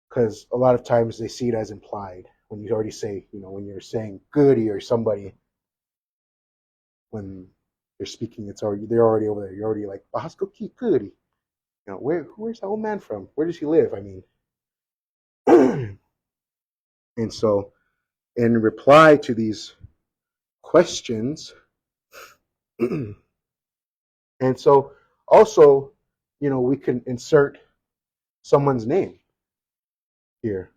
because a lot of times they see it as implied when you already say, when you're saying goody or somebody, when they're speaking, they're already over there. You're already like Bahasko Ki Goody. Where's that old man from? Where does he live? I mean, and so in reply to these questions, and so also, we can insert someone's name here.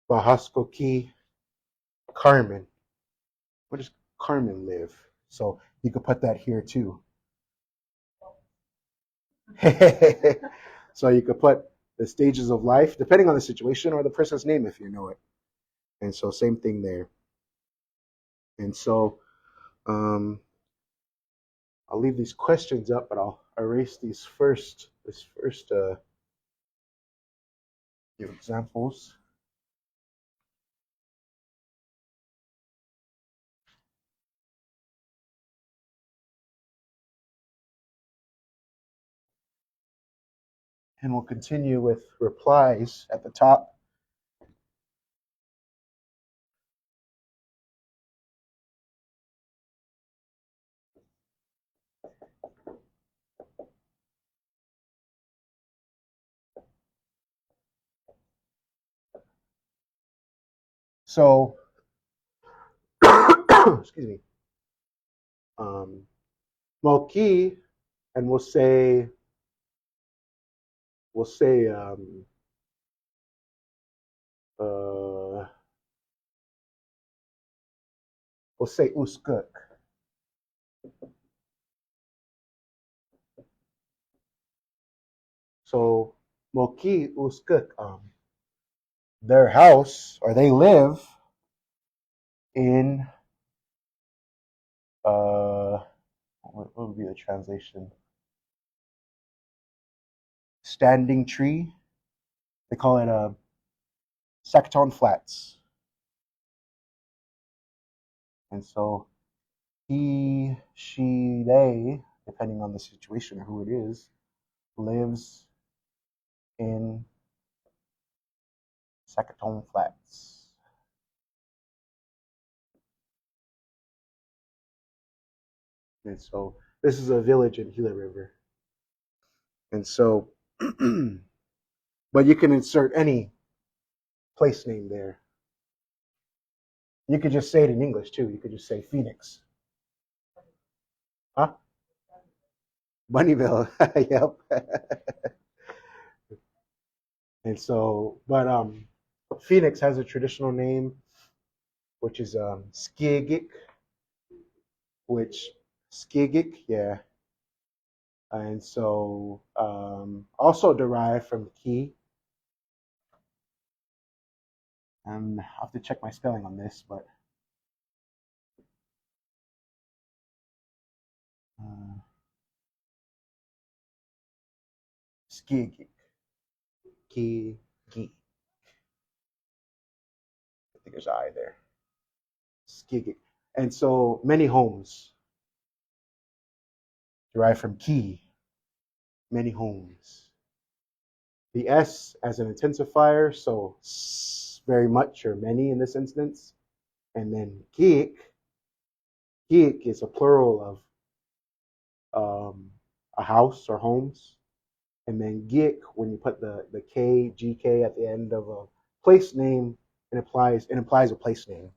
Bahasko Ki Carmen. Where does Carmen live? So you could put that here too. So you could put the stages of life, depending on the situation, or the person's name if you know it. And so same thing there. And so I'll leave these questions up, but I'll erase this first few examples. And we'll continue with replies at the top. So, excuse me. Moki, and we'll say uh, we'll say uskuk. So Moki uskuk, their house, or they live in what would be the translation? Standing tree. They call it Sacaton Flats. And so he, she, they, depending on the situation or who it is, lives in Sacaton Flats. And so this is a village in Gila River. And so, but you can insert any place name there. You could just say it in English too. You could just say Phoenix. Huh? Bunnyville. Yep. And so, but Phoenix has a traditional name, which is Skigik, yeah. And so also derived from Ki, And I have to check my spelling on this, but skigik. Ki, gi. I think there's I there. Skigik. And so many homes derived from ki, many homes. The S as an intensifier, so very much or many in this instance. And then geek is a plural of a house or homes. And then geek, when you put the K, GK at the end of a place name, it implies a place name.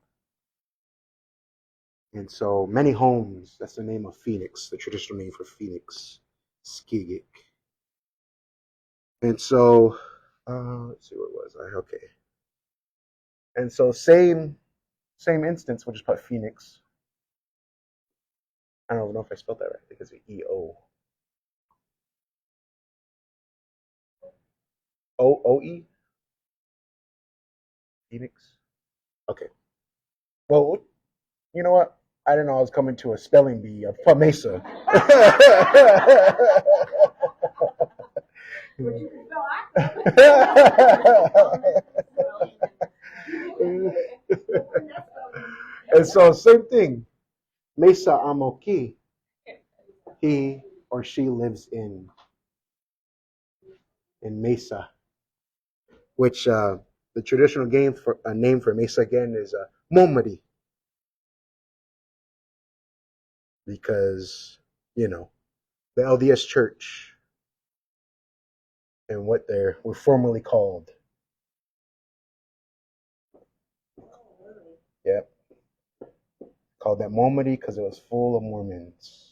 And so many homes, that's the name of Phoenix, the traditional name for Phoenix, Skigik. And so, let's see, where was I? Okay. And so same instance, we'll just put Phoenix. I don't know if I spelled that right. I think it's E-O. O-O-E? Phoenix? Okay. Well, you know what? I didn't know I was coming to a spelling bee of Mesa. And so same thing. Mesa Amoki. He or she lives in Mesa, which the traditional name for Mesa again is Momadi, because the LDS Church and what they were formerly called. Yep, called that Momadi because it was full of Mormons.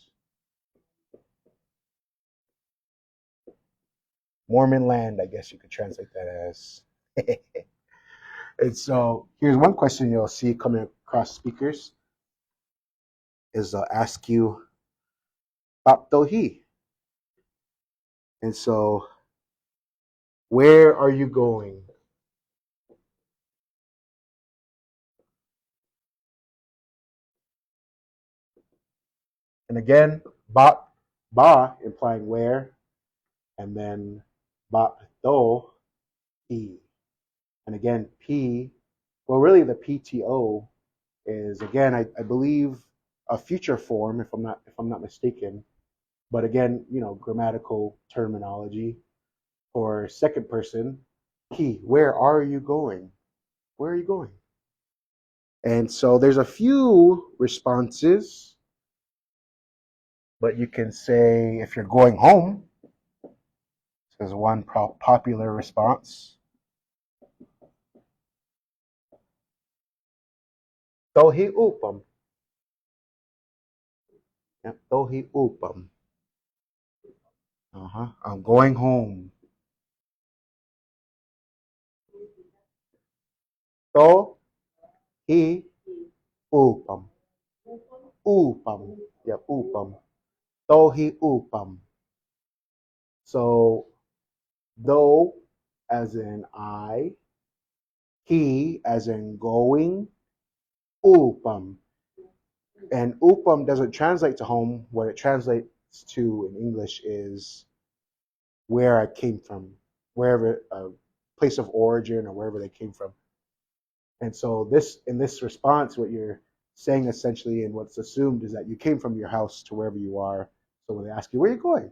Mormon land, I guess you could translate that as. And so here's one question you'll see coming across speakers is they'll ask you, Baptohi. And so, where are you going? And again, ba implying where, and then Bapto, he. And again, P, well, really the PTO is again, I believe a future form, if I'm not mistaken. But again, grammatical terminology for second person. He, where are you going? Where are you going? And so there's a few responses, but you can say if you're going home, there's one popular response. Tohi upam. Yep, tohi upam. I'm going home. Tohi upam. Upam. Yep, upam. Tohi upam. So, though as in I, he as in going, upam. And upam doesn't translate to home. What it translates to in English is where I came from, wherever a place of origin or wherever they came from. And so in this response, what you're saying essentially and what's assumed is that you came from your house to wherever you are. So when they ask you, where are you going?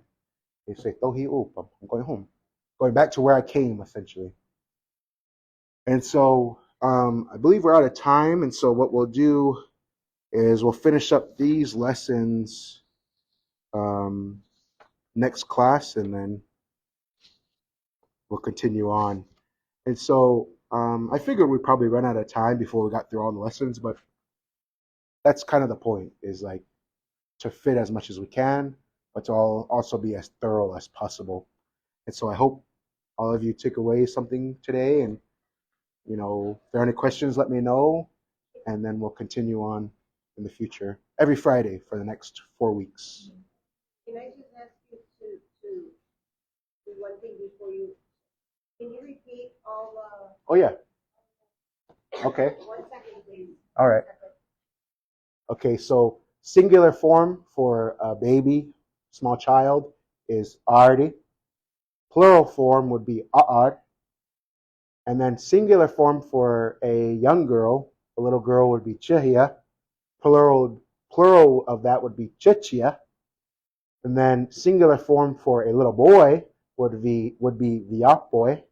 They say, Tohi upam, I'm going home. Going back to where I came, essentially. And so I believe we're out of time. And so what we'll do is we'll finish up these lessons next class, and then we'll continue on. And so I figured we'd probably run out of time before we got through all the lessons, but that's kind of the point, is like to fit as much as we can, but to also be as thorough as possible. And so I hope all of you take away something today, and if there are any questions, let me know, and then we'll continue on in the future every Friday for the next 4 weeks. Can I just ask you to do one thing before you? Can you repeat all? Oh yeah. Okay. 1 second, please. All right. Okay, so singular form for a baby, small child, is ardi. Plural form would be a'ar. And then singular form for a young girl, a little girl, would be chihia. Plural of that would be chichia. And then singular form for a little boy would be viapboy.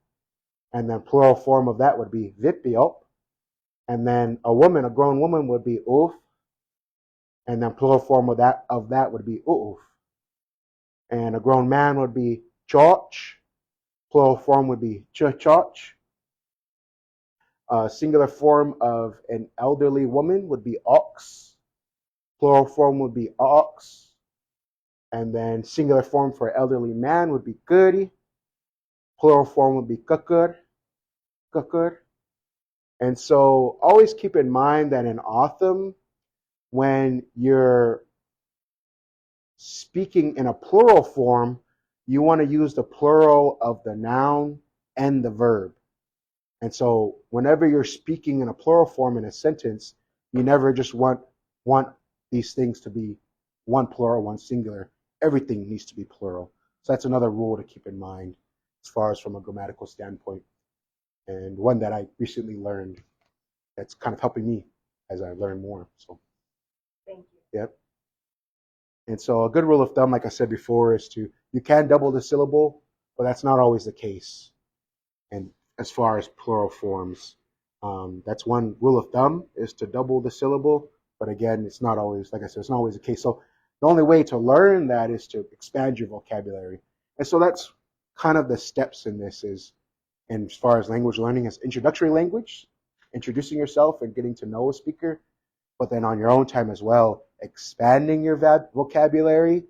And then plural form of that would be vipiop. And then a grown woman would be uf. And then plural form of that would be uuf. And a grown man would be choch. Plural form would be choch. Singular form of an elderly woman would be ox. Plural form would be ox. And then singular form for elderly man would be kuri. Plural form would be kukur. And so always keep in mind that in O'odham, when you're speaking in a plural form, you want to use the plural of the noun and the verb. And so whenever you're speaking in a plural form in a sentence, you never just want these things to be one plural, one singular. Everything needs to be plural. So that's another rule to keep in mind as far as from a grammatical standpoint. And one that I recently learned that's kind of helping me as I learn more. So, Thank you. yep. And so a good rule of thumb, like I said before, is you can double the syllable, but that's not always the case. And as far as plural forms, that's one rule of thumb, is to double the syllable. But again, it's not always, like I said, it's not always the case. So the only way to learn that is to expand your vocabulary. And so that's kind of the steps in this is, and as far as language learning, is introductory language, introducing yourself and getting to know a speaker, but then on your own time as well, expanding your vocabulary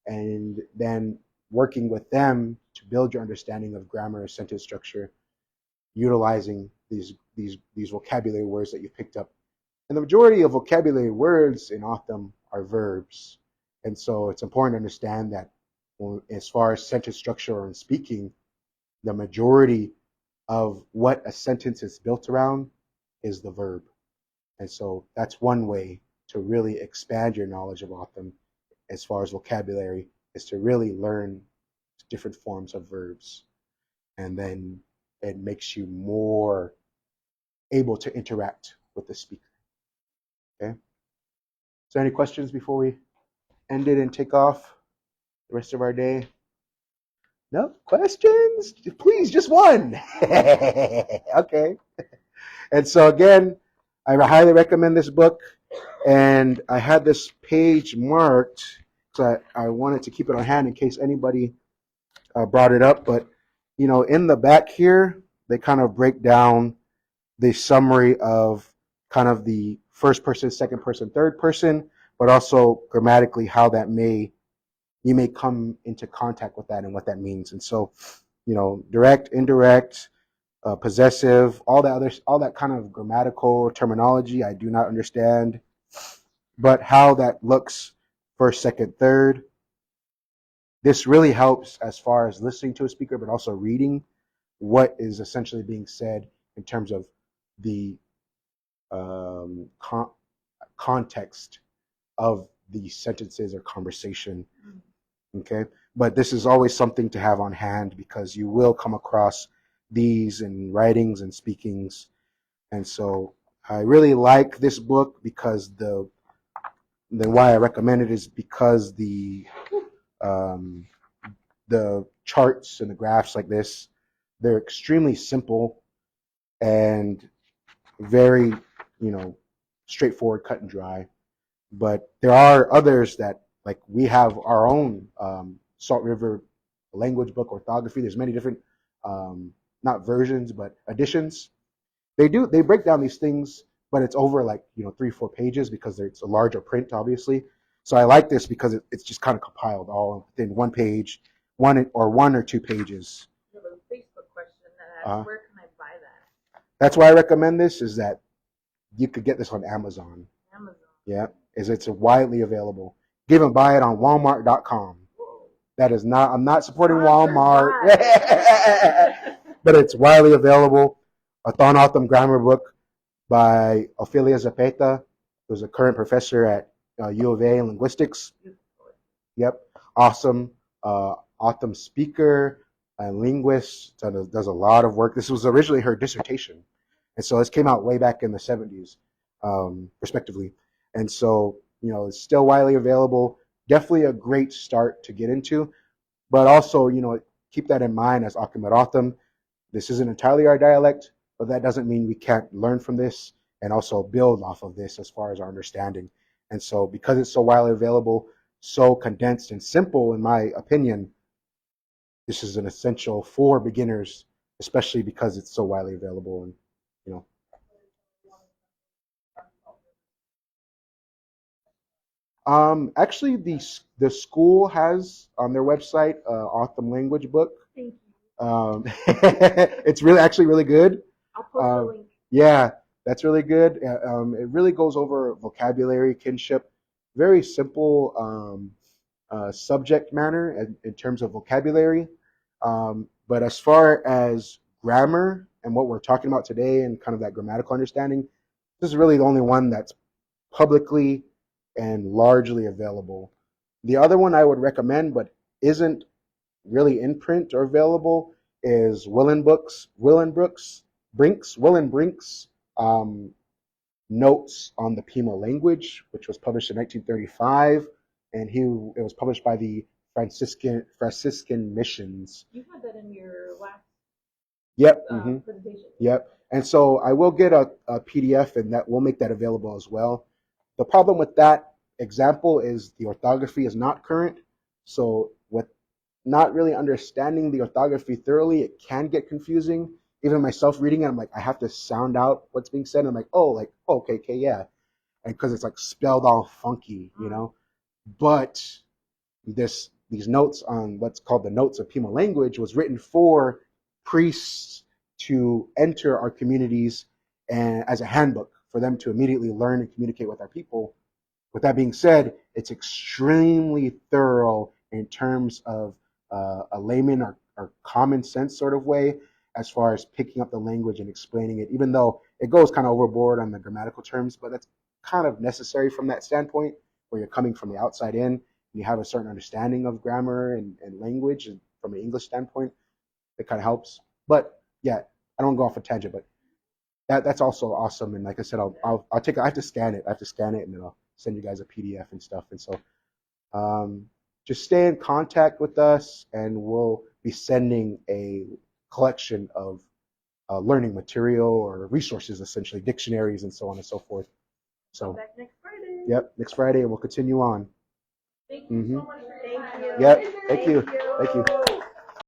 and then working with them to build your understanding of grammar and sentence structure, utilizing these vocabulary words that you picked up. And the majority of vocabulary words in O'odham are verbs. And so it's important to understand that as far as sentence structure or in speaking, the majority of what a sentence is built around is the verb. And so that's one way to really expand your knowledge of O'odham as far as vocabulary, is to really learn different forms of verbs. And then it makes you more able to interact with the speaker. Okay? So any questions before we end it and take off the rest of our day? No questions? Please, just one. Okay. And so again, I highly recommend this book. And I had this page marked, so I wanted to keep it on hand in case anybody brought it up. But, you know, in the back here, they kind of break down the summary of kind of the first person, second person, third person, but also grammatically how that you may come into contact with that and what that means. And so, you know, direct, indirect, possessive, all that kind of grammatical terminology I do not understand, but how that looks first, second, third. This really helps as far as listening to a speaker, but also reading what is essentially being said in terms of the context of the sentences or conversation. Okay, but this is always something to have on hand because you will come across these in writings and speakings. And so I really like this book because why I recommend it is because the charts and the graphs like this, they're extremely simple and very, you know, straightforward, cut and dry. But there are others that, like, we have our own Salt River language book, orthography. There's many different, not versions, but editions. They break down these things, but it's over like, you know, 3-4 pages because it's a larger print, obviously. So I like this because it's just kind of compiled all within one page, one or 2 pages. I have a Facebook question that asks, where can I buy that? That's why I recommend this, is that you could get this on Amazon. Amazon. Yeah, it's widely available. You can even buy it on Walmart.com. That is not, I'm not supporting Walmart, but it's widely available. A O'odham grammar book. by Ophelia Zapata, who's a current professor at U of A in linguistics. Yep, awesome, awesome speaker and linguist. Does a lot of work. This was originally her dissertation, and so this came out way back in the 70s, respectively. And so, it's still widely available. Definitely a great start to get into, but also, keep that in mind as Ahmed O'odham. This isn't entirely our dialect, but that doesn't mean we can't learn from this and also build off of this as far as our understanding. And so, because it's so widely available, so condensed and simple, in my opinion, this is an essential for beginners, especially because it's so widely available. And you know, actually, the school has on their website Autumn language book. Thank you. It's actually really good. I'll post the link. Yeah, that's really good. It really goes over vocabulary, kinship, very simple subject matter in terms of vocabulary. But as far as grammar and what we're talking about today and kind of that grammatical understanding, this is really the only one that's publicly and largely available. The other one I would recommend, but isn't really in print or available, is Willenbrink's Notes on the Pima Language, which was published in 1935, and it was published by the Franciscan Missions. You had that in your last Yep. presentation. Yep. And so I will get a PDF, and that we'll make that available as well. The problem with that example is the orthography is not current. So with not really understanding the orthography thoroughly, it can get confusing. Even myself reading it, I'm like, I have to sound out what's being said. I'm like, okay, yeah. And because it's like spelled all funky, But these notes on what's called the Notes of Pima Language was written for priests to enter our communities and as a handbook for them to immediately learn and communicate with our people. With that being said, it's extremely thorough in terms of a layman or common sense sort of way as far as picking up the language and explaining it, even though it goes kind of overboard on the grammatical terms, but that's kind of necessary from that standpoint where you're coming from the outside in and you have a certain understanding of grammar and language, and from an English standpoint, it kind of helps. But yeah, I don't go off a tangent, but that's also awesome. And like I said, I have to scan it, and then I'll send you guys a PDF and stuff. And so just stay in contact with us, and we'll be sending a collection of learning material or resources, essentially dictionaries and so on and so forth. So back next Friday. Yep, next Friday, and we'll continue on. Thank you so much for your time. Yep, thank you.